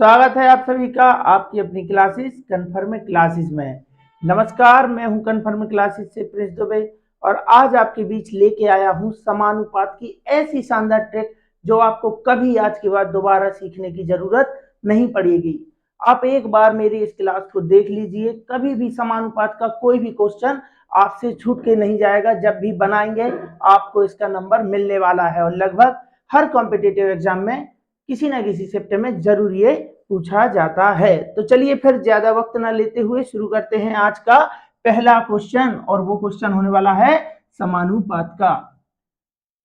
स्वागत है आप सभी का आपकी अपनी क्लासेस कन्फर्म क्लासेस में। नमस्कार, मैं हूं कन्फर्म क्लासेस से प्रिंस दुबे और आज आपके बीच लेके आया हूं समानुपात की ऐसी शानदार ट्रिक जो आपको कभी आज के बाद दोबारा सीखने की जरूरत नहीं पड़ेगी। आप एक बार मेरी इस क्लास को देख लीजिए, कभी भी समानुपात का कोई भी क्वेश्चन आपसे छूट के नहीं जाएगा। जब भी बनाएंगे आपको इसका नंबर मिलने वाला है और लगभग हर कॉम्पिटिटिव एग्जाम में किसी ना किसी शिफ्ट में जरूर ये पूछा जाता है। तो चलिए फिर ज्यादा वक्त ना लेते हुए शुरू करते हैं आज का पहला क्वेश्चन, और वो क्वेश्चन होने वाला है समानुपात का।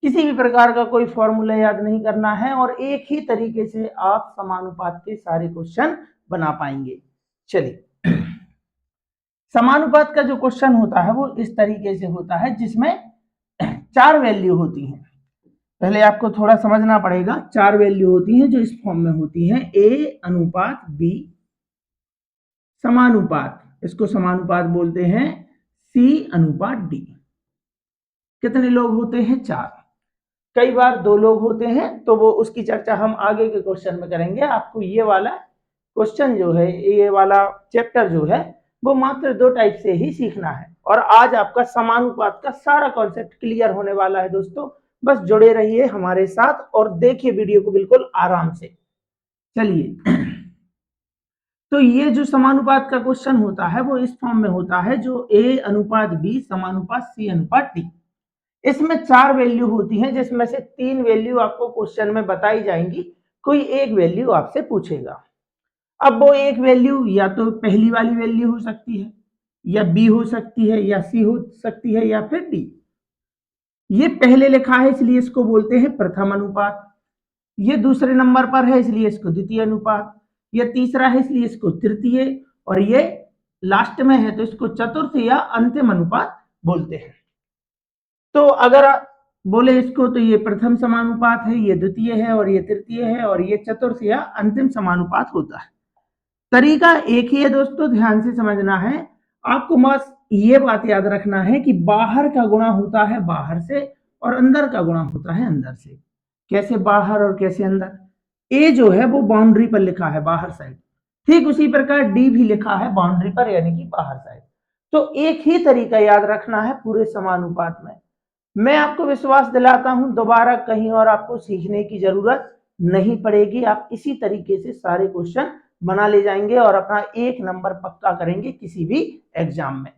किसी भी प्रकार का कोई फॉर्मूला याद नहीं करना है और एक ही तरीके से आप समानुपात के सारे क्वेश्चन बना पाएंगे। चलिए, समानुपात का जो क्वेश्चन होता है वो इस तरीके से होता है जिसमें चार वैल्यू होती हैं। पहले आपको थोड़ा समझना पड़ेगा। चार वैल्यू होती हैं जो इस फॉर्म में होती हैं: ए अनुपात बी समानुपात, इसको समानुपात बोलते हैं, सी अनुपात डी। कितने लोग होते हैं? चार। कई बार दो लोग होते हैं, तो वो उसकी चर्चा हम आगे के क्वेश्चन में करेंगे। आपको ये वाला क्वेश्चन जो है, ये वाला चैप्टर जो है, वो मात्र दो टाइप से ही सीखना है और आज आपका समानुपात का सारा कॉन्सेप्ट क्लियर होने वाला है दोस्तों। बस जुड़े रहिए हमारे साथ और देखिए वीडियो को बिल्कुल आराम से। चलिए, तो ये जो समानुपात का क्वेश्चन होता है वो इस फॉर्म में होता है, जो ए अनुपात बी समानुपात सी अनुपात डी। इसमें चार वैल्यू होती हैं जिसमें से तीन वैल्यू आपको क्वेश्चन में बताई जाएंगी, कोई एक वैल्यू आपसे पूछेगा। अब वो एक वैल्यू या तो पहली वाली वैल्यू हो सकती है, या बी हो सकती है, या सी हो सकती है, या फिर डी। ये पहले लिखा है इसलिए इसको बोलते हैं प्रथम अनुपात, ये दूसरे नंबर पर है इसलिए इसको द्वितीय अनुपात, ये तीसरा है इसलिए इसको तृतीय, और ये लास्ट में है तो इसको चतुर्थ या अंतिम अनुपात बोलते हैं। तो अगर बोले इसको तो ये प्रथम समानुपात है, ये द्वितीय है, और ये तृतीय है, और ये चतुर्थ या अंतिम समानुपात होता है। तरीका एक ही है दोस्तों, ध्यान से समझना है। आपको बस ये बात याद रखना है कि बाहर का गुणा होता है बाहर से और अंदर का गुणा होता है अंदर से। कैसे बाहर और कैसे अंदर? ए जो है वो बाउंड्री पर लिखा है बाहर साइड, ठीक उसी प्रकार डी भी लिखा है बाउंड्री पर यानी कि बाहर साइड। तो एक ही तरीका याद रखना है पूरे समानुपात में। मैं आपको विश्वास दिलाता हूं दोबारा कहीं और आपको सीखने की जरूरत नहीं पड़ेगी। आप इसी तरीके से सारे क्वेश्चन बना ले जाएंगे और अपना एक नंबर पक्का करेंगे किसी भी एग्जाम में।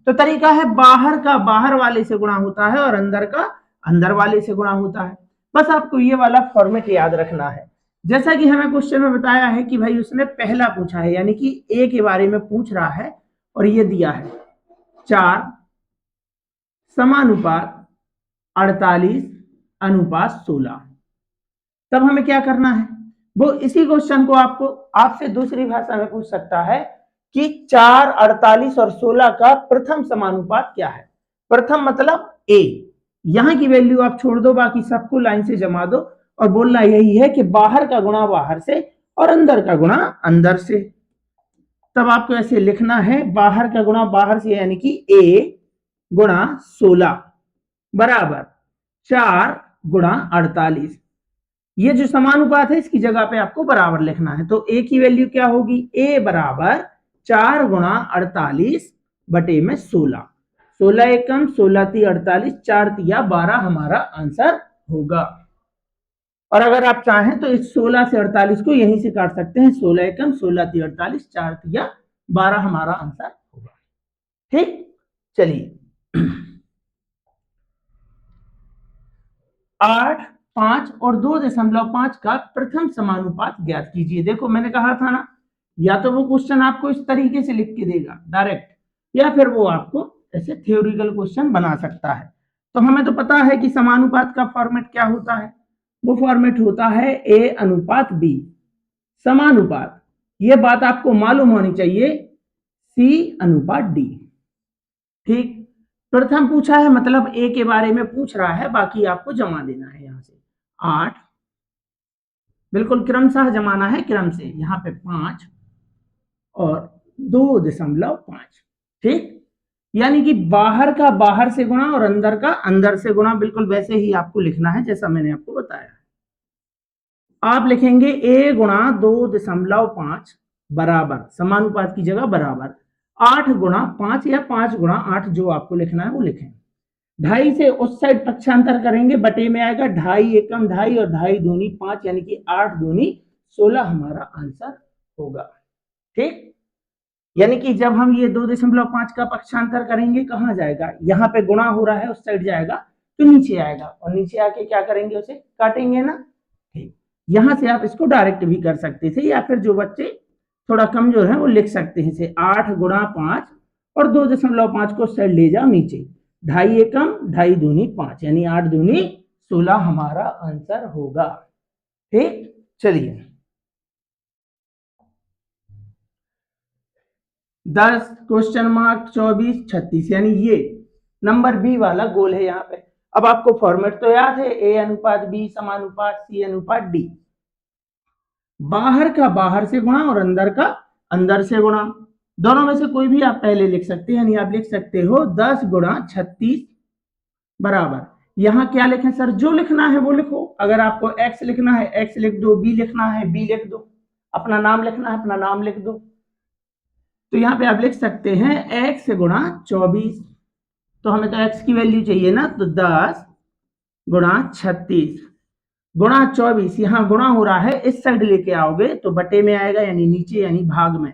तो तरीका है, बाहर का बाहर वाले से गुणा होता है और अंदर का अंदर वाले से गुणा होता है। बस आपको ये वाला फॉर्मेट याद रखना है। जैसा कि हमें क्वेश्चन में बताया है कि भाई उसने पहला पूछा है, यानी कि ए के बारे में पूछ रहा है और ये दिया है 4 समानुपात 48 अनुपात 16। तब हमें क्या करना है? वो इसी क्वेश्चन को आपको आपसे दूसरी भाषा में पूछ सकता है कि 4, 48 और 16 का प्रथम समानुपात क्या है। प्रथम मतलब ए, यहां की वैल्यू आप छोड़ दो, बाकी सबको लाइन से जमा दो और बोलना यही है कि बाहर का गुणा बाहर से और अंदर का गुणा अंदर से। तब आपको ऐसे लिखना है, बाहर का गुणा बाहर से यानी कि ए गुणा 16 बराबर 4 गुणा 48। ये जो समानुपात है इसकी जगह पे आपको बराबर लिखना है। तो ए की वैल्यू क्या होगी? ए बराबर 4 गुणा 48 बटे में 16। 16 एकम 16 ती 48, 4 तिया 12 हमारा आंसर होगा। और अगर आप चाहें तो इस 16 से 48 को यहीं से काट सकते हैं। 16 एकम 16 ती 48, 4 तिया 12 हमारा आंसर होगा। ठीक, चलिए 8, 5 और 2.5 का प्रथम समानुपात ज्ञात कीजिए। देखो मैंने कहा था ना, या तो वो क्वेश्चन आपको इस तरीके से लिख के देगा डायरेक्ट, या फिर वो आपको ऐसे थ्योरिटिकल क्वेश्चन बना सकता है। तो हमें तो पता है कि समानुपात का फॉर्मेट क्या होता है। वो फॉर्मेट होता है ए अनुपात बी समानुपात, ये बात आपको मालूम होनी चाहिए, सी अनुपात डी। ठीक, प्रथम पूछा है मतलब ए के बारे में पूछ रहा है, बाकी आपको जमा देना है। यहां से 8 बिल्कुल क्रमशः जमाना है, क्रम से यहाँ पे 5 और 2.5। ठीक, यानी कि बाहर का बाहर से गुणा और अंदर का अंदर से गुणा, बिल्कुल वैसे ही आपको लिखना है जैसा मैंने आपको बताया। आप लिखेंगे a गुणा 2.5 बराबर, समानुपात की जगह बराबर 8 गुणा 5 या 5 गुणा 8, जो आपको लिखना है वो लिखें। 2.5 से उस साइड पक्षांतर करेंगे, बटे में आएगा 2.5 एकम 2.5 और 2.5 दूनी 5, यानी कि 8 दूनी 16 हमारा आंसर होगा। ठीक, यानी कि जब हम ये 2.5 का पक्षांतर करेंगे, कहां जाएगा, यहाँ पे गुणा हो रहा है उस साइड जाएगा तो नीचे आएगा, और नीचे आके क्या करेंगे, उसे काटेंगे ना। ठीक, यहां से आप इसको डायरेक्ट भी कर सकते थे, या फिर जो बच्चे थोड़ा कमजोर है वो लिख सकते हैं इसे 8 गुणा 5 और 2.5 को साइड ले जाओ नीचे, 2.5 एकम 2.5 दूनी 5, यानी 8 दूनी 16 हमारा आंसर होगा। ठीक, चलिए 10 क्वेश्चन मार्क 24 36, यानी ये नंबर बी वाला गोल है यहाँ पे। अब आपको फॉर्मेट तो याद है, ए अनुपात बी समानुपात सी अनुपात डी। बाहर का बाहर से गुणा और अंदर का अंदर से गुणा, दोनों में से कोई भी आप पहले लिख सकते हैं, यानी आप लिख सकते हो 10 गुणा 36 बराबर, यहां क्या लिखें सर, जो लिखना है वो लिखो। अगर आपको x लिखना है x लिख दो, b लिखना है b लिख दो, अपना नाम लिखना है अपना नाम लिख दो। तो यहाँ पे आप लिख सकते हैं x गुणा 24, तो हमें तो x की वैल्यू चाहिए ना, तो 10 गुणा 36 गुणा 24, यहाँ गुणा हो रहा है, इस साइड लेके आओगे तो बटे में आएगा, यानी नीचे यानी भाग में,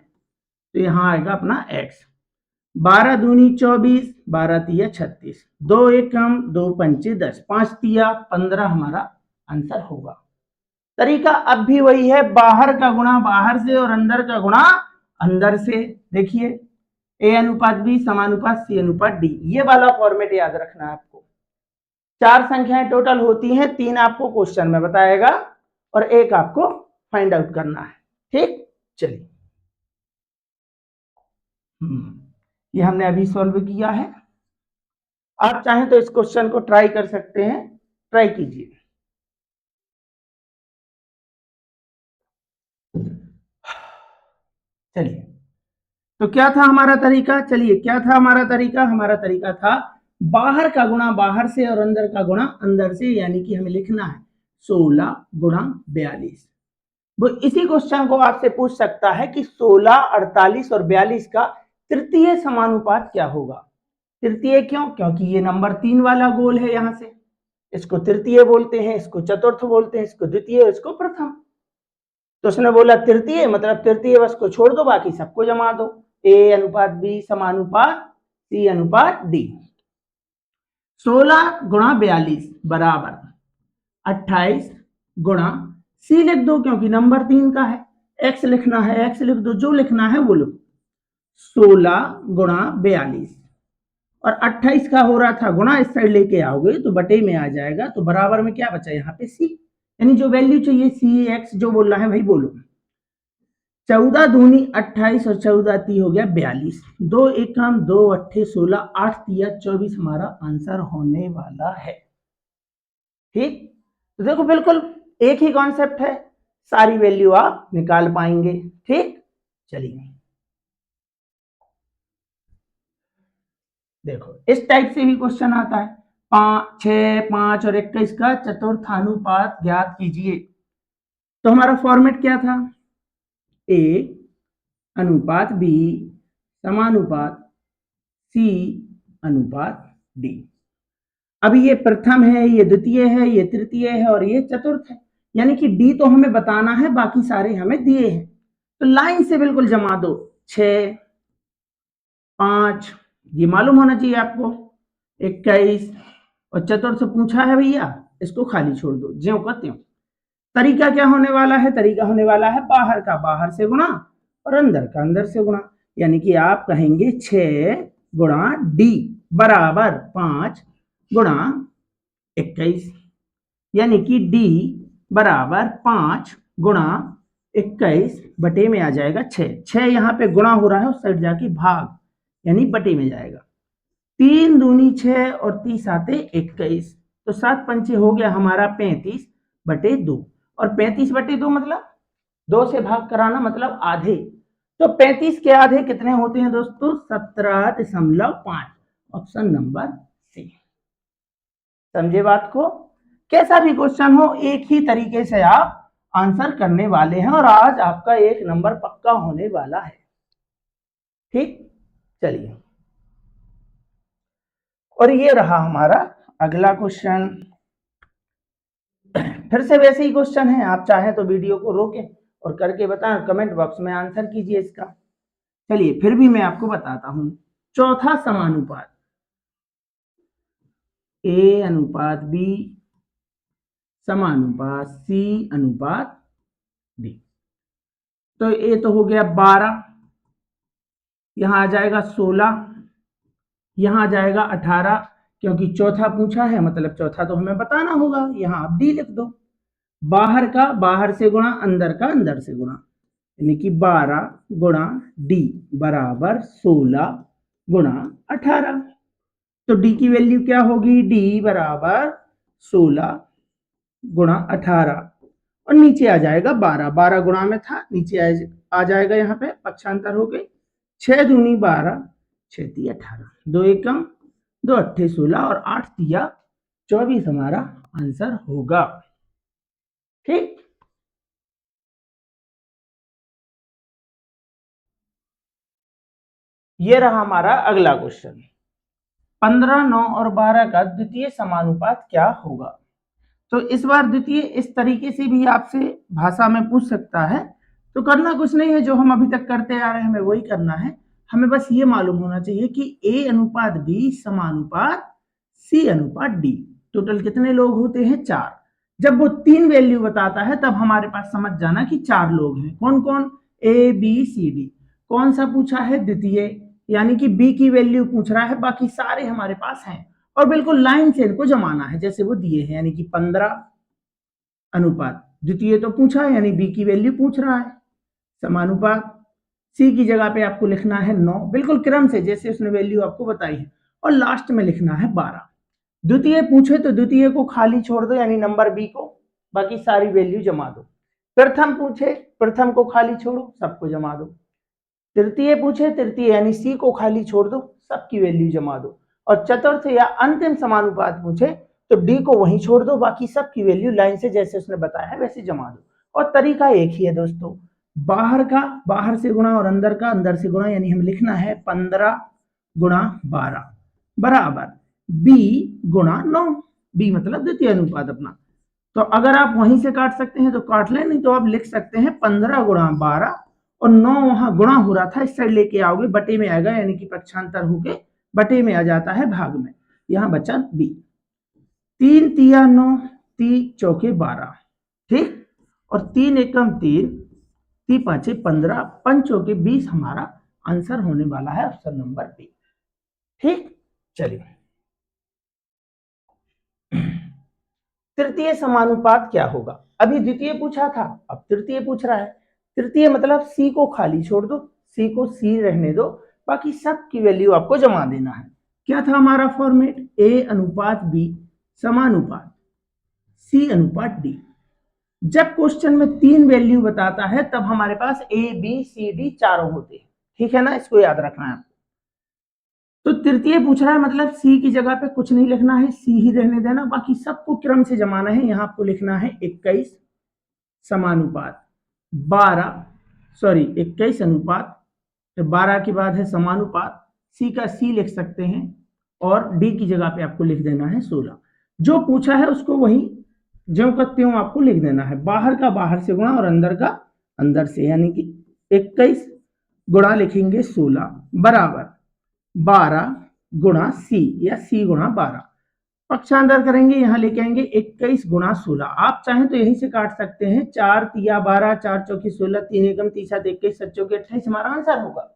तो यहाँ आएगा अपना x। 12 दूनी 24, 12 तिया 36, 2 एकम 2 पंचे 10, 5 तिया 15 हमारा आंसर होगा। तरीका अब भी वही है, बाहर का गुणा बाहर से और अंदर का गुणा अंदर से। देखिए ए अनुपात बी समानुपात सी अनुपात डी, ये वाला फॉर्मेट याद रखना है आपको। 4 संख्याएं टोटल होती हैं, 3 आपको क्वेश्चन में बताएगा और 1 आपको फाइंड आउट करना है। ठीक, चलिए ये हमने अभी सॉल्व किया है। आप चाहें तो इस क्वेश्चन को ट्राई कर सकते हैं, ट्राई कीजिए। चलिए, तो क्या था हमारा तरीका, चलिए क्या था हमारा तरीका, हमारा तरीका था बाहर का गुणा बाहर से और अंदर का गुणा अंदर से, यानी कि हमें लिखना है 16 गुणा 42। वो इसी क्वेश्चन को आपसे पूछ सकता है कि 16, 48 और 42 का तृतीय समानुपात क्या होगा। तृतीय क्यों, क्योंकि ये नंबर 3 वाला गोल है, यहां से इसको तृतीय बोलते हैं, इसको चतुर्थ बोलते हैं, इसको द्वितीय, इसको प्रथम। तो उसने बोला तृतीय, मतलब तृतीय बस को छोड़ दो, बाकी सबको जमा दो, ए अनुपात बी समानुपात सी अनुपात डी। 16 गुणा 42 बराबर 28 गुणा सी लिख दो, क्योंकि नंबर 3 का है, एक्स लिखना है एक्स लिख दो, जो लिखना है वो लो। 16 गुणा 42 और 28 का हो रहा था गुणा, इस साइड लेके आओगे तो बटे में आ जाएगा, तो बराबर में क्या बचा यहाँ पे सी, यानी जो वैल्यू चाहिए सी एक्स जो बोल रहा है भाई बोलो। 14 दूनी 28 और 14 ती हो गया 42, 2 एकम 2 अट्ठे 16, 8 तिया 24 हमारा आंसर होने वाला है। ठीक, तो देखो बिल्कुल एक ही कॉन्सेप्ट है, सारी वैल्यू आप निकाल पाएंगे। ठीक, चलिए देखो इस टाइप से भी क्वेश्चन आता है, 5, 6, 5 और 21 का चतुर्थानुपात ज्ञात कीजिए। तो हमारा फॉर्मेट क्या था, ए अनुपात बी समानुपात सी अनुपात डी। अभी ये प्रथम है, ये द्वितीय है, ये तृतीय है और ये चतुर्थ है, यानी कि डी तो हमें बताना है, बाकी सारे हमें दिए हैं, तो लाइन से बिल्कुल जमा दो। 6, 5 ये मालूम होना चाहिए आपको, 21 और चतुर्थ पूछा है भैया, इसको खाली छोड़ दो ज्यों का त्यों। तरीका क्या होने वाला है, तरीका होने वाला है बाहर का बाहर से गुणा और अंदर का अंदर से गुणा, यानी कि आप कहेंगे 6 गुणा डी बराबर 5 गुणा 21, यानी कि डी बराबर 5 गुणा 21 बटे में आ जाएगा 6। 6 यहाँ पे गुणा हो रहा है, उस साइड जाके भाग, यानी बटे में जाएगा। 3 दूनी 6 और 30 आते 21, तो 7 पंचे हो गया हमारा 35 बटे 2, और 35 बटे 2 मतलब 2 से भाग कराना मतलब आधे, तो 35 के आधे कितने होते हैं दोस्तों, 17.5। Option number C. समझे बात को, कैसा भी क्वेश्चन हो एक ही तरीके से आप आंसर करने वाले हैं और आज आपका 1 नंबर पक्का होने वाला है। ठीक, चलिए, और ये रहा हमारा अगला क्वेश्चन। फिर से वैसे ही क्वेश्चन है, आप चाहें तो वीडियो को रोकें और करके बताएं, कमेंट बॉक्स में आंसर कीजिए इसका। चलिए फिर भी मैं आपको बताता हूं। चौथा समानुपात A अनुपात B समानुपात C अनुपात D। तो ये तो हो गया 12, यहां आ जाएगा 16, यहां आ जाएगा 18, क्योंकि चौथा पूछा है मतलब चौथा तो हमें बताना होगा, यहां आप D लिख दो। बाहर का बाहर से गुणा, अंदर का अंदर से गुणा, यानी कि 12 गुणा D बराबर 16 गुणा 18। तो D की वैल्यू क्या होगी? D बराबर 16 गुणा 18 और नीचे आ जाएगा 12, 12 गुणा में था, नीचे आ जाएगा यहाँ पे पक्षांतर हो गए, 6 दूनी 12, 6 ती 18, 2 एकम 2 अट्ठे 16 और 8 तिया 24 हमारा आंसर होगा। ठीक, ये रहा हमारा अगला क्वेश्चन। 15, 9 और 12 का द्वितीय समानुपात क्या होगा? तो इस बार द्वितीय इस तरीके से भी आपसे भाषा में पूछ सकता है, तो करना कुछ नहीं है, जो हम अभी तक करते आ रहे हैं हमें वही करना है। हमें बस ये मालूम होना चाहिए कि A अनुपात B समानुपात C अनुपात D। टोटल कितने लोग होते हैं? 4। जब वो 3 वैल्यू बताता है तब हमारे पास समझ जाना कि 4 लोग हैं। कौन कौन? A B C D। कौन सा पूछा है? द्वितीय, यानी कि B की वैल्यू पूछ रहा है, बाकी सारे हमारे पास हैं और बिल्कुल लाइन से इनको जमाना है जैसे वो दिए हैं, यानी कि 15 अनुपात द्वितीय तो पूछा है, यानी B की वैल्यू पूछ रहा है, समानुपात C की जगह पे आपको लिखना है 9, बिल्कुल क्रम से जैसे उसने वैल्यू आपको बताई है, और लास्ट में लिखना है 12। द्वितीय पूछे तो द्वितीय को खाली छोड़ दो, यानी नंबर B को, बाकी सारी वैल्यू जमा दो। प्रथम पूछे, प्रथम को खाली छोड़ो, सबको जमा दो। तृतीय पूछे, तृतीय यानी C को खाली छोड़ दो, सबकी वैल्यू जमा दो। और चतुर्थ या अंतिम समानुपात पूछे तो D को वहीं छोड़ दो, बाकी सबकी वैल्यू लाइन से जैसे उसने बताया है वैसे जमा दो। और तरीका एक ही है दोस्तों, बाहर का बाहर से गुणा और अंदर का अंदर से गुणा, यानी हम लिखना है 15 गुणा 12 बराबर B गुणा 9। B मतलब द्वितीय अनुपात अपना। तो अगर आप वहीं से काट सकते हैं तो काट लें, नहीं तो आप लिख सकते हैं 15 गुणा 12 और 9 वहां गुणा हो रहा था, इस साइड लेके आओगे बटे में आएगा, यानी कि पक्षांतर होके बटे में आ जाता है भाग में, यहां बचा B। 3 तिया 9, 3 चौके 12, ठीक, और 3 एकम 3, 3 पांचे 15, 5 चौके 20 हमारा आंसर होने वाला है ऑप्शन नंबर बी। ठीक, चलिए तृतीय समानुपात क्या होगा? अभी द्वितीय पूछा था, अब तृतीय पूछ रहा है। तृतीय मतलब C को खाली छोड़ दो, C को C रहने दो, बाकी सब की वैल्यू आपको जमा देना है। क्या था हमारा फॉर्मेट? A अनुपात B समानुपात C अनुपात D। जब क्वेश्चन में 3 वैल्यू बताता है तब हमारे पास A B C D चारों होते हैं, ठीक है ना, इसको याद रखना है आपको। तो तृतीय पूछ रहा है मतलब C की जगह पे कुछ नहीं लिखना है, C ही रहने देना, बाकी सबको क्रम से जमाना है। यहां आपको लिखना है 21 समानुपात 12, सॉरी 21 अनुपात 12 के बाद है समानुपात, C का C लिख सकते हैं और D की जगह पे आपको लिख देना है 16। जो पूछा है उसको वही ज्यों का त्यों आपको लिख देना है, बाहर का बाहर से गुणा और अंदर का अंदर से, यानी कि 21 गुणा लिखेंगे 16 बराबर 12 गुणा C या C गुणा 12, पक्षांतर करेंगे, यहां लेके आएंगे 21 गुणा 16। आप चाहें तो यहीं से काट सकते हैं, 4 तिया 12, 4 चौकी 16, 3 एकम 3 7 21, 7 चौके 28 हमारा आंसर होगा।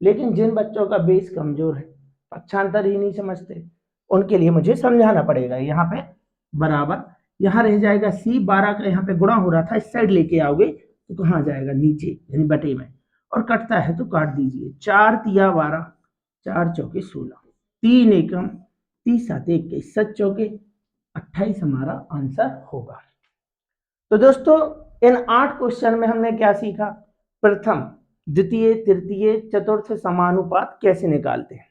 लेकिन जिन बच्चों का बेस कमजोर है, पक्षांतर ही नहीं समझते, उनके लिए मुझे समझाना पड़ेगा। यहाँ पे बराबर, यहाँ रह जाएगा C, 12 का यहाँ पे गुणा हो रहा था, इस साइड लेके आओगे तो कहाँ जाएगा? नीचे, यानी बटे में, और कटता है तो काट दीजिए। 4 तिया 12, 4 चौके 16, 3 एकम 3 7 21, 7 चौके 28 हमारा आंसर होगा। तो दोस्तों इन 8 क्वेश्चन में हमने क्या सीखा? प्रथम, द्वितीय, तृतीय, चतुर्थ समानुपात कैसे निकालते हैं।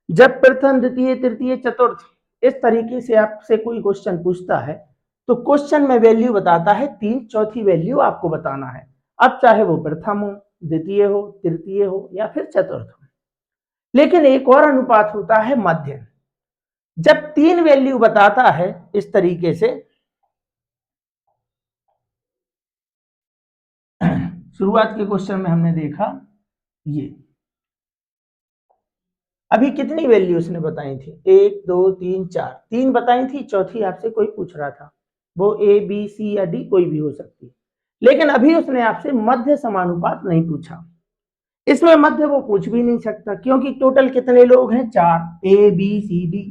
जब प्रथम, द्वितीय, तृतीय, चतुर्थ इस तरीके से आपसे कोई क्वेश्चन पूछता है तो क्वेश्चन में वैल्यू बताता है 3, चौथी वैल्यू आपको बताना है। अब चाहे वो प्रथम हो, द्वितीय हो, तृतीय हो या फिर चतुर्थ हो। लेकिन एक और अनुपात होता है मध्य। जब 3 वैल्यू बताता है इस तरीके से, शुरुआत के क्वेश्चन में हमने देखा ये, अभी कितनी वैल्यू उसने बताई थी? 1 2 3 4, 3 बताई थी, चौथी आपसे कोई पूछ रहा था, वो ए बी सी या डी कोई भी हो सकती है। लेकिन अभी उसने आपसे मध्य समानुपात नहीं पूछा। इसमें मध्य वो पूछ भी नहीं सकता, क्योंकि टोटल कितने लोग हैं? 4, ए बी सी डी।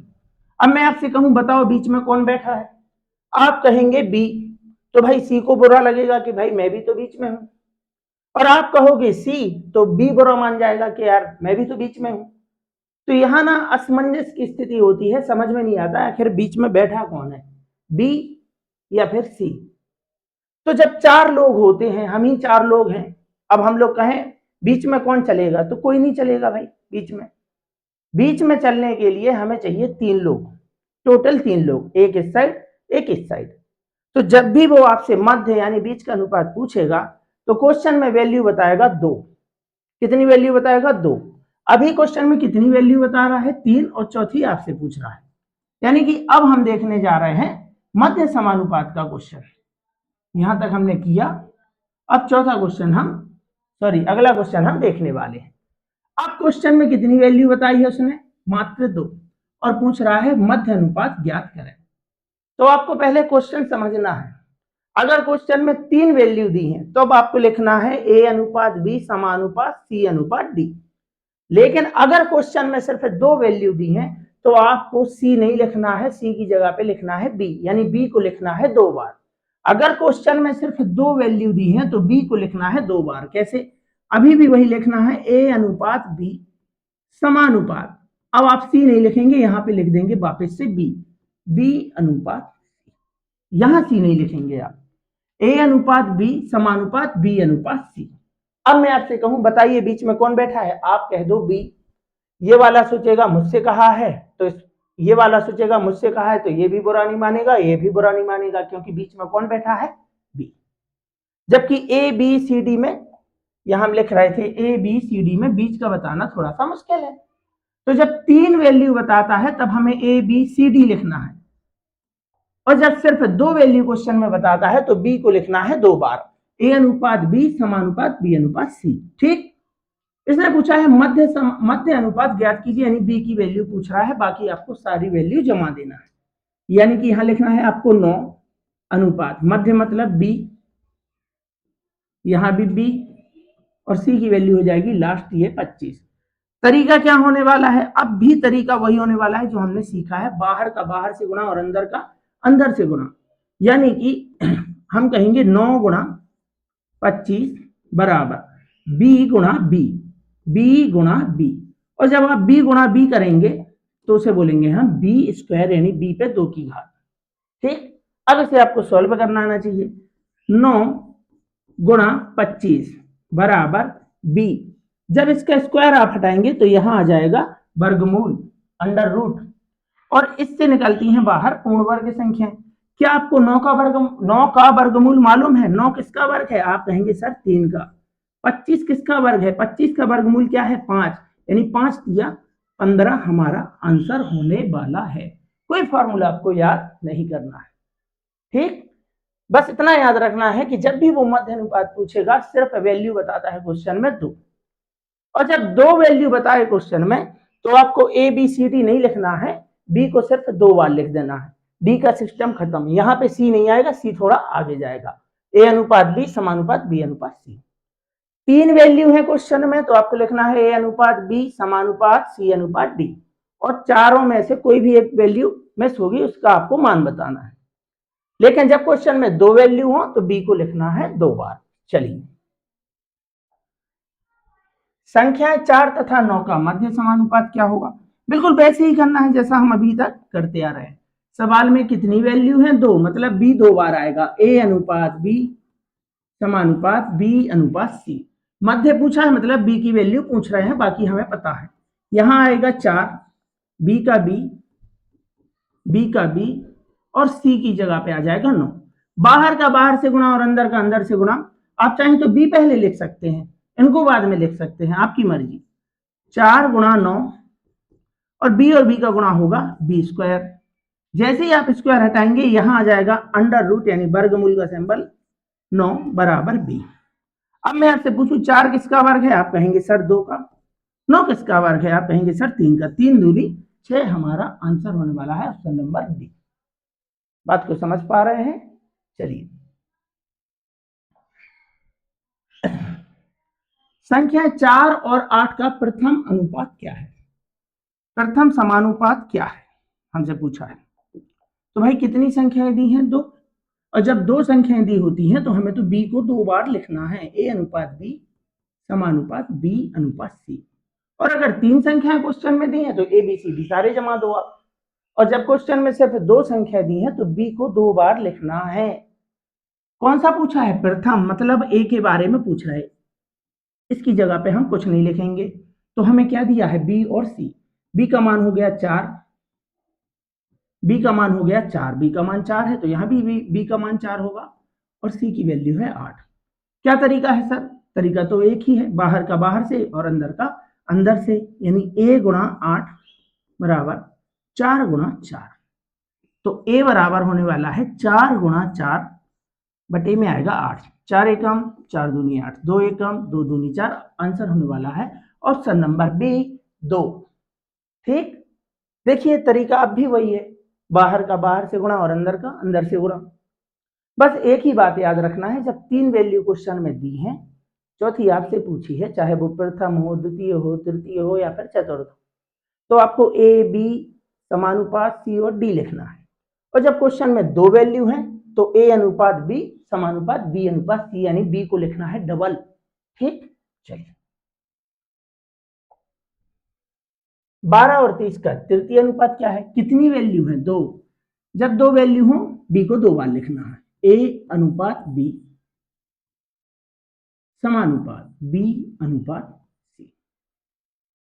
अब मैं आपसे कहूं बताओ बीच में कौन बैठा है, आप कहेंगे बी, तो भाई सी को बुरा लगेगा कि भाई मैं भी तो बीच में हूं, और आप कहोगे सी तो बी बुरा मान जाएगा कि यार मैं भी तो बीच में हूं। तो यहां ना असमंजस की स्थिति होती है, समझ में नहीं आता आखिर बीच में बैठा कौन है, बी या फिर सी। तो जब 4 लोग होते हैं, हम ही 4 लोग हैं, अब हम लोग कहें बीच में कौन चलेगा, तो कोई नहीं चलेगा भाई बीच में। बीच में चलने के लिए हमें चाहिए 3 लोग, टोटल 3 लोग, एक इस साइड एक इस साइड। तो जब भी वो आपसे मध्य यानी बीच का अनुपात पूछेगा तो क्वेश्चन में वैल्यू बताएगा 2। कितनी वैल्यू बताएगा? 2। अभी क्वेश्चन में कितनी वैल्यू बता रहा है? 3, और चौथी आपसे पूछ रहा है। यानी कि अब हम देखने जा रहे हैं मध्य समानुपात का क्वेश्चन। यहां तक हमने किया। अब चौथा क्वेश्चन अगला क्वेश्चन हम देखने वाले हैं। अब क्वेश्चन में कितनी वैल्यू बताई है उसने? मात्र 2, और पूछ रहा है मध्य अनुपात ज्ञात करें। तो आपको पहले क्वेश्चन समझना है। अगर क्वेश्चन में 3 वैल्यू दी है तो अब आपको लिखना है ए अनुपात बी समानुपात सी अनुपात डी। लेकिन अगर क्वेश्चन में सिर्फ 2 वैल्यू दी है तो आपको सी नहीं लिखना है, सी की जगह पे लिखना है बी, यानी बी को लिखना है 2 बार। अगर क्वेश्चन में सिर्फ 2 वैल्यू दी है तो बी को लिखना है 2 बार। कैसे? अभी भी वही लिखना है, ए अनुपात बी समानुपात, अब आप सी नहीं लिखेंगे, यहां पे लिख देंगे वापस से बी, बी अनुपात, यहां सी नहीं लिखेंगे आप, ए अनुपात बी समानुपात बी अनुपात सी। अब मैं आपसे कहूं बताइए बीच में कौन बैठा है, आप कह दो बी। ये वाला सोचेगा मुझसे कहा है, तो ये वाला सोचेगा मुझसे कहा है, तो ये भी बुरा नहीं मानेगा, ये भी बुरा नहीं मानेगा, क्योंकि बीच में कौन बैठा है? बी। जबकि ए बी सी डी में, यहां हम लिख रहे थे ए बी सी डी में बीच का बताना थोड़ा सा मुश्किल है। तो जब 3 वैल्यू बताता है तब हमें ए बी सी डी लिखना है, और जब सिर्फ 2 वैल्यू क्वेश्चन में बताता है तो बी को लिखना है 2 बार, ए अनुपात बी समानुपात बी अनुपात सी। ठीक। इसने पूछा है मध्य अनुपात ज्ञात कीजिए, यानी बी की वैल्यू पूछ रहा है, बाकी आपको सारी वैल्यू जमा देना है। यानी कि यहां लिखना है आपको 9 अनुपात मध्य मतलब बी, यहां भी बी, और सी की वैल्यू हो जाएगी लास्ट ये 25। तरीका क्या होने वाला है? अब भी तरीका वही होने वाला है जो हमने सीखा है, बाहर का बाहर से गुणा और अंदर का अंदर से गुणा। यानी कि हम कहेंगे 9 गुणा 25 बराबर बी गुणा बी, बी गुणा बी, और जब आप बी गुणा बी करेंगे तो उसे बोलेंगे हम बी स्क्वायर, यानी बी पे 2 की घात। ठीक। अब इसे आपको सॉल्व करना आना चाहिए। 9 गुणा 25 बराबर बी, जब इसका स्क्वायर आप हटाएंगे तो यहां आ जाएगा वर्गमूल, अंडर रूट, और इससे निकलती हैं बाहर पूर्ण वर्ग संख्या। क्या आपको 9 का वर्गमूल मालूम है? 9 किसका वर्ग है? आप कहेंगे सर 3 का। 25 किसका वर्ग है? 25 का वर्गमूल क्या है? 5, यानी 5 या 15 हमारा आंसर होने वाला है। कोई फॉर्मूला आपको याद नहीं करना है। ठीक। बस इतना याद रखना है कि जब भी वो मध्य अनुपात पूछेगा सिर्फ वैल्यू बताता है क्वेश्चन में 2, और जब 2 वैल्यू बताए क्वेश्चन में तो आपको ए बी सी डी नहीं लिखना है, बी को सिर्फ 2 बार लिख देना है। डी का सिस्टम खत्म, यहां पे सी नहीं आएगा, सी थोड़ा आगे जाएगा, ए अनुपात बी समानुपात बी अनुपात सी। 3 वैल्यू है क्वेश्चन में तो आपको लिखना है ए अनुपात बी समानुपात सी अनुपात डी, और चारों में से कोई भी एक वैल्यू मिस होगी उसका आपको मान बताना है। लेकिन जब क्वेश्चन में 2 वैल्यू हो तो बी को लिखना है 2 बार। चलिए, संख्याएं 4 तथा 9 का मध्य समानुपात क्या होगा? बिल्कुल वैसे ही करना है जैसा हम अभी तक करते आ रहे हैं। सवाल में कितनी वैल्यू है? 2, मतलब बी 2 बार आएगा, ए अनुपात बी समानुपात बी अनुपात सी। मध्य पूछा है मतलब बी की वैल्यू पूछ रहे हैं, बाकी हमें पता है। यहां आएगा 4, बी का बी, बी का बी, और सी की जगह पे आ जाएगा 9। बाहर का बाहर से गुणा और अंदर का अंदर से गुणा। आप चाहें तो b पहले लिख सकते हैं, इनको बाद में लिख सकते हैं, आपकी मर्जी। 4 गुणा 9 और b का गुणा होगा b स्क्वायर। जैसे ही आप स्क्वायर हटाएंगे यहां आ जाएगा अंडर रूट यानी वर्गमूल का सिंबल 9 बराबर b। अब मैं आपसे पूछूं 4 किसका वर्ग है, आप कहेंगे सर 2 का। 9 किसका वर्ग है, आप कहेंगे सर 3 का। 3 दूनी 6 हमारा आंसर होने वाला है ऑप्शन नंबर डी। बात को समझ पा रहे हैं? चलिए संख्या 4 और 8 का प्रथम अनुपात क्या है, प्रथम समानुपात क्या है, हमसे पूछा है। तो भाई कितनी संख्याएं दी हैं, 2। और जब 2 संख्याएं दी होती हैं तो हमें तो b को 2 बार लिखना है, a अनुपात b समानुपात b अनुपात c। और अगर 3 संख्याएं क्वेश्चन में दी हैं तो a b c d सारे जमा दो आप। और जब क्वेश्चन में सिर्फ 2 संख्या दी है तो b को 2 बार लिखना है। कौन सा पूछा है, प्रथम, मतलब a के बारे में पूछ रहे। इसकी जगह पे हम कुछ नहीं लिखेंगे। तो हमें क्या दिया है, b और c। b का मान हो गया 4, b का मान हो गया 4, b का मान 4 है तो यहाँ भी b का मान 4 होगा और c की वैल्यू है 8। क्या तरीका है सर, तरीका तो एक ही है, बाहर का बाहर से और अंदर का अंदर से, यानी a गुणा 8 बराबर 4 गुणा 4। तो a बराबर होने वाला है 4 गुणा 4 बटे में आएगा 8। 4 एकम 4 दूनी 8, 2 एकम 2 दूनी 4। आंसर होने वाला है ऑप्शन नंबर बी 2। ठीक, देखिए तरीका अब भी वही है, बाहर का बाहर से गुणा और अंदर का अंदर से गुणा। बस एक ही बात याद रखना है, जब 3 वैल्यू क्वेश्चन में दी है, चौथी आपसे पूछी है, चाहे वो प्रथम हो, द्वितीय हो, तृतीय हो या फिर चतुर्थ, तो आपको ए बी समानुपात सी और डी लिखना है। और जब क्वेश्चन में 2 वैल्यू हैं तो ए अनुपात बी समानुपात बी अनुपात सी, यानी बी को लिखना है डबल। ठीक, चलिए 12 और 30 का तृतीय अनुपात क्या है, कितनी वैल्यू है, 2। जब 2 वैल्यू हो बी को 2 बार लिखना है, ए अनुपात बी समानुपात बी अनुपात सी।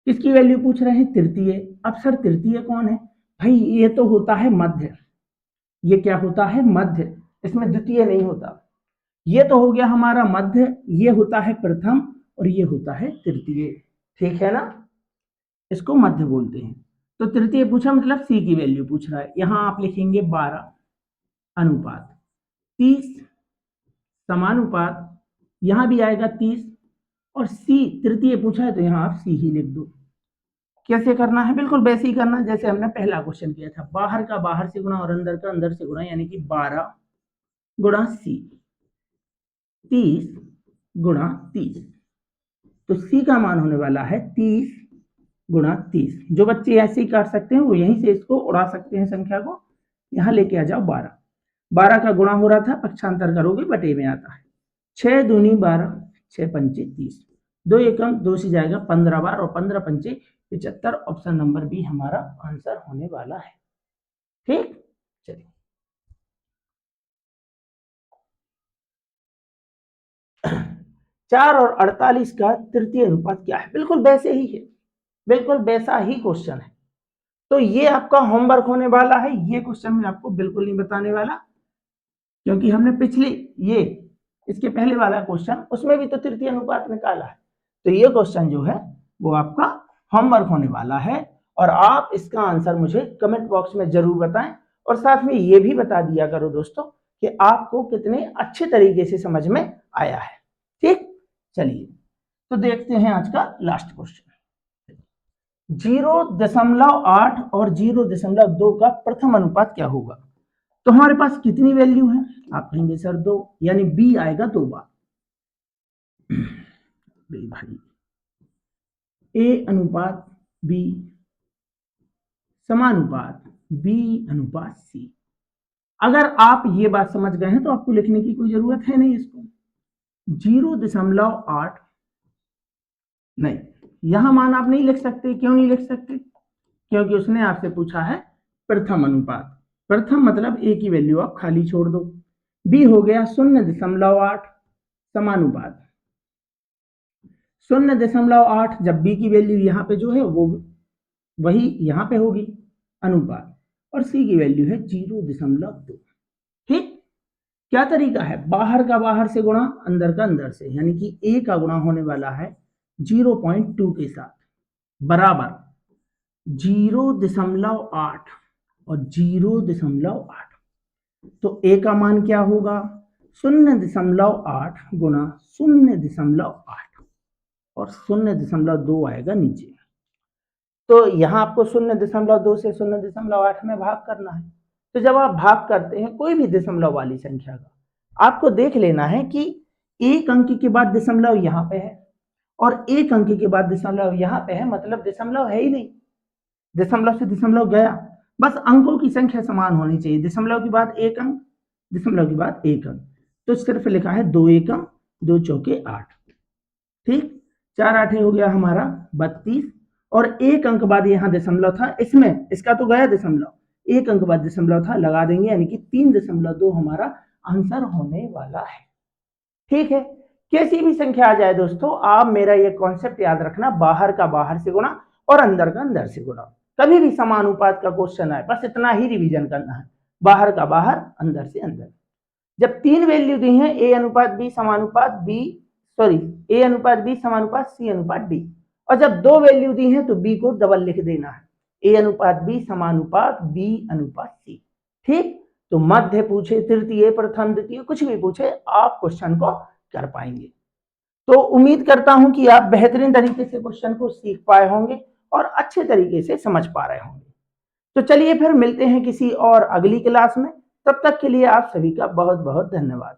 किसकी वैल्यू पूछ रहे हैं, तृतीय। अब सर तृतीय कौन है, भाई ये तो होता है मध्य, ये क्या होता है, मध्य, इसमें द्वितीय नहीं होता। ये तो हो गया हमारा मध्य, ये होता है प्रथम और ये होता है तृतीय। ठीक है ना, इसको मध्य बोलते हैं। तो तृतीय पूछा मतलब सी की वैल्यू पूछ रहा है, यहां आप लिखेंगे 12 अनुपात 30 समानुपात, यहां भी आएगा 30 और सी तृतीय पूछा है तो यहां आप सी ही लिख दो। कैसे करना है, बिल्कुल वैसे ही करना जैसे हमने पहला क्वेश्चन किया था, बाहर का बाहर से गुणा और अंदर का अंदर से गुणा, यानी कि 12 गुणा सी 30 गुणा 30। तो सी का मान होने वाला है 30 गुणा 30। जो बच्चे ऐसे ही काट सकते हैं वो यहीं से इसको उड़ा सकते हैं, संख्या को यहां लेके आ जाओ। 12 12 का गुणा हो रहा था, पक्षांतर करोगे बटे में आता है। 6 दूनी 12, 6 पंचे 30, 2 एकम 2 से जाएगा 15 बार और 15 पंचे 75। ऑप्शन नंबर बी हमारा आंसर होने वाला है। ठीक, चलिए 4 और 48 का तृतीय अनुपात क्या है, बिल्कुल वैसे ही है, बिल्कुल वैसा ही क्वेश्चन है। तो ये आपका होमवर्क होने वाला है, ये क्वेश्चन मैं आपको बिल्कुल नहीं बताने वाला, क्योंकि हमने पिछले ये इसके पहले वाला क्वेश्चन उसमें भी तो तृतीय अनुपात निकाला है। तो ये क्वेश्चन जो है वो आपका होमवर्क होने वाला है और आप इसका आंसर मुझे कमेंट बॉक्स में जरूर बताएं। और साथ में ये भी बता दिया करो दोस्तों कि आपको कितने अच्छे तरीके से समझ में आया है। ठीक, चलिए तो देखते हैं आज का लास्ट क्वेश्चन। 0.8 और 0.2 का प्रथम अनुपात क्या होगा। तो हमारे पास कितनी वैल्यू है, आप कहेंगे सर 2, यानी बी आएगा 2 बार। भाई ए अनुपात बी समानुपात बी अनुपात सी। अगर आप ये बात समझ गए हैं तो आपको लिखने की कोई जरूरत है नहीं इसको। 0.8 नहीं, यहां मान आप नहीं लिख सकते। क्यों नहीं लिख सकते, क्योंकि उसने आपसे पूछा है प्रथम अनुपात। प्रथम मतलब ए की वैल्यू आप खाली छोड़ दो। बी हो गया 0.8 समानुपात 0.8, जब बी की वैल्यू यहाँ पे जो है वो वही यहाँ पे होगी अनुपात, और सी की वैल्यू है 0.2। ठीक, क्या तरीका है, बाहर का बाहर से गुणा अंदर का अंदर से, यानी कि a का गुणा होने वाला है 0.2 के साथ बराबर 0.8 और 0.8। तो a का मान क्या होगा 0.8 गुणा 0.8 और 0.2 आएगा नीचे। तो यहाँ आपको 0.2 से 0.8 में भाग करना है। तो जब आप भाग करते हैं कोई भी दशमलव वाली संख्या का, आपको देख लेना है कि एक अंक के बाद दशमलव यहाँ पे है और एक अंक के बाद दशमलव यहाँ पे है, मतलब दशमलव है ही नहीं, दशमलव से दशमलव गया। बस अंकों की संख्या समान होनी चाहिए, दशमलव के बाद एक अंक, दशमलव के बाद एक अंक। तो सिर्फ लिखा है 2 एकम 2 चौके 8, ठीक। 4 आठे हो गया हमारा 32 और एक अंक बाद यहाँ दशमलव था, इसमें इसका तो गया दशमलव, एक अंक बाद दशमलव था, लगा देंगे, यानी कि 3.2 हमारा आंसर होने वाला है। ठीक है, कैसी भी संख्या आ जाए दोस्तों, आप मेरा ये कॉन्सेप्ट याद रखना, बाहर का बाहर से गुणा और अंदर का अंदर से गुणा। कभी भी समानुपात का क्वेश्चन आए बस इतना ही रिवीजन करना है, बाहर का बाहर अंदर से अंदर। जब तीन वैल्यू दी है a अनुपात b समानुपात b, सॉरी a अनुपात b समानुपात c अनुपात d, और जब दो वैल्यू दी है तो b को डबल लिख देना है, a अनुपात b समानुपात b अनुपात c। ठीक, तो मध्य पूछे, तृतीय, प्रथम, द्वितीय, कुछ भी पूछे आप क्वेश्चन को कर पाएंगे। तो उम्मीद करता हूं कि आप बेहतरीन तरीके से क्वेश्चन को सीख पाए होंगे और अच्छे तरीके से समझ पा रहे होंगे। तो चलिए फिर मिलते हैं किसी और अगली क्लास में, तब तक के लिए आप सभी का बहुत बहुत धन्यवाद।